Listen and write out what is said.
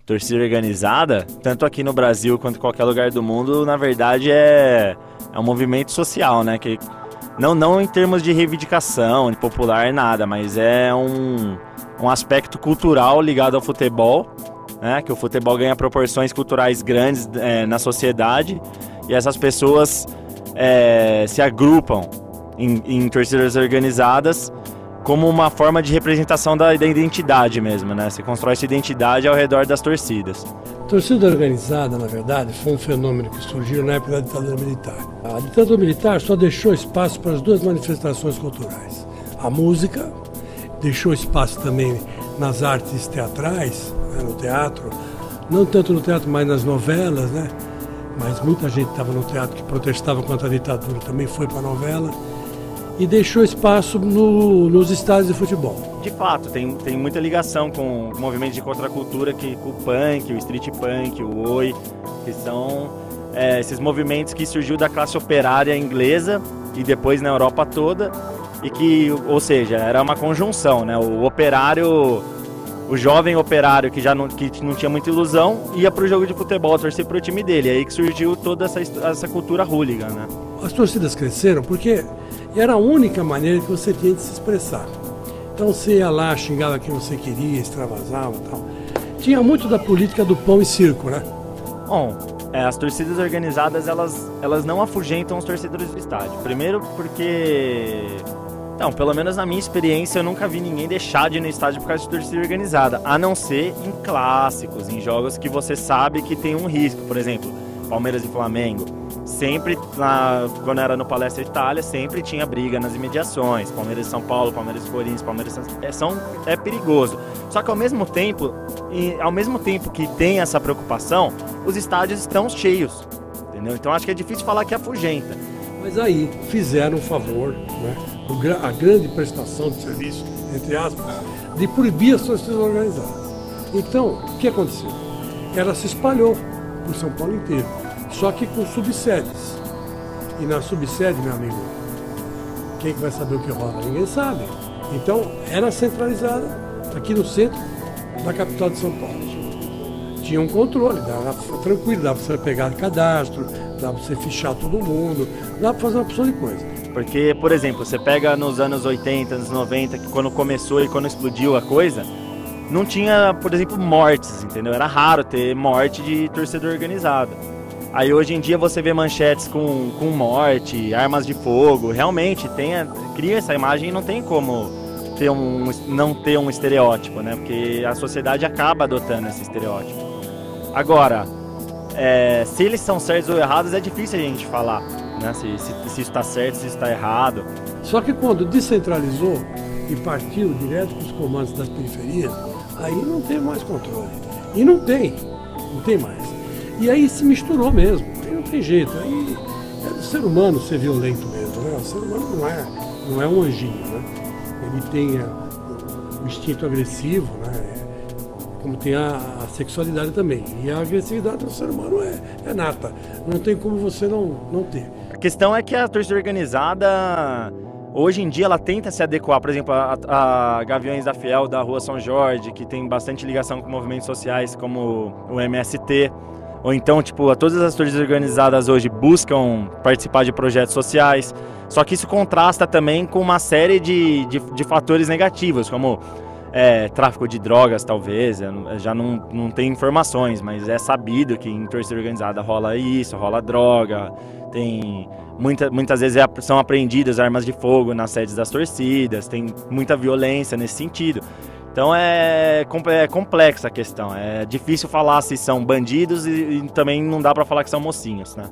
torcida organizada, tanto aqui no Brasil quanto em qualquer lugar do mundo, na verdade é um movimento social, né? Que não em termos de reivindicação, de popular, nada, mas é um aspecto cultural ligado ao futebol, né? Que o futebol ganha proporções culturais grandes na sociedade e essas pessoas se agrupam em torcidas organizadas como uma forma de representação da identidade mesmo, né? Você constrói essa identidade ao redor das torcidas. Torcida organizada, na verdade, foi um fenômeno que surgiu na época da ditadura militar. A ditadura militar só deixou espaço para as duas manifestações culturais. A música, deixou espaço também nas artes teatrais, né, no teatro, não tanto no teatro, mas nas novelas, né? Mas muita gente estava no teatro que protestava contra a ditadura, também foi para a novela. E deixou espaço nos estádios de futebol. De fato, tem muita ligação com o movimento de contracultura, com o punk, o street punk, o oi, que são esses movimentos que surgiu da classe operária inglesa e depois na Europa toda, e que, ou seja, era uma conjunção, né? O operário, o jovem operário que não tinha muita ilusão, ia para o jogo de futebol, torcer para o time dele, aí que surgiu toda essa cultura hooligan, né? As torcidas cresceram porque era a única maneira que você tinha de se expressar. Então você ia lá, xingava quem você queria, extravasava e tal. Tinha muito da política do pão e circo, né? Bom, as torcidas organizadas, elas não afugentam os torcedores do estádio. Primeiro porque, pelo menos na minha experiência, eu nunca vi ninguém deixar de ir no estádio por causa de torcida organizada. A não ser em clássicos, em jogos que você sabe que tem um risco. Por exemplo, Palmeiras e Flamengo. Sempre, quando era no Palestra Itália, sempre tinha briga nas imediações. Palmeiras e São Paulo, Palmeiras e Corinthians, Palmeiras é perigoso. Só que ao mesmo tempo que tem essa preocupação, os estádios estão cheios, entendeu? Então acho que é difícil falar que afugenta. Mas aí fizeram um favor, né? A grande prestação de serviço, entre aspas, de proibir as torcidas organizadas. Então, o que aconteceu? Ela se espalhou por São Paulo inteiro. Só que com subsedes. E na subsede, meu amigo, quem que vai saber o que rola? Ninguém sabe. Então, era centralizada aqui no centro da capital de São Paulo. Tinha um controle, dava tranquilo, dava para você pegar cadastro, dava para você fichar todo mundo, dava para fazer uma opção de coisa. Porque, por exemplo, você pega nos anos 80, anos 90, que quando começou e quando explodiu a coisa, não tinha, por exemplo, mortes, entendeu? Era raro ter morte de torcedor organizado. Aí hoje em dia você vê manchetes com morte, armas de fogo, realmente cria essa imagem e não tem como não ter um estereótipo, né? Porque a sociedade acaba adotando esse estereótipo. Agora, se eles são certos ou errados é difícil a gente falar, né? Se isso está certo, se isso está errado. Só que quando descentralizou e partiu direto para os comandos das periferias, aí não teve mais controle. E não tem mais. E aí se misturou mesmo, aí não tem jeito, aí é do ser humano ser violento mesmo, né? O ser humano não é um anjinho, né? Ele tem o instinto agressivo, né? Como tem a sexualidade também. E a agressividade do ser humano é nata, não tem como você não ter. A questão é que a torcida organizada, hoje em dia, ela tenta se adequar, por exemplo, a Gaviões da Fiel da Rua São Jorge, que tem bastante ligação com movimentos sociais como o MST. Ou então, todas as torcidas organizadas hoje buscam participar de projetos sociais, só que isso contrasta também com uma série de fatores negativos, como tráfico de drogas, talvez, já não tem informações, mas é sabido que em torcida organizada rola isso, rola droga, muitas vezes são apreendidas armas de fogo nas sedes das torcidas, tem muita violência nesse sentido. Então é complexa a questão, é difícil falar se são bandidos e também não dá para falar que são mocinhos, né?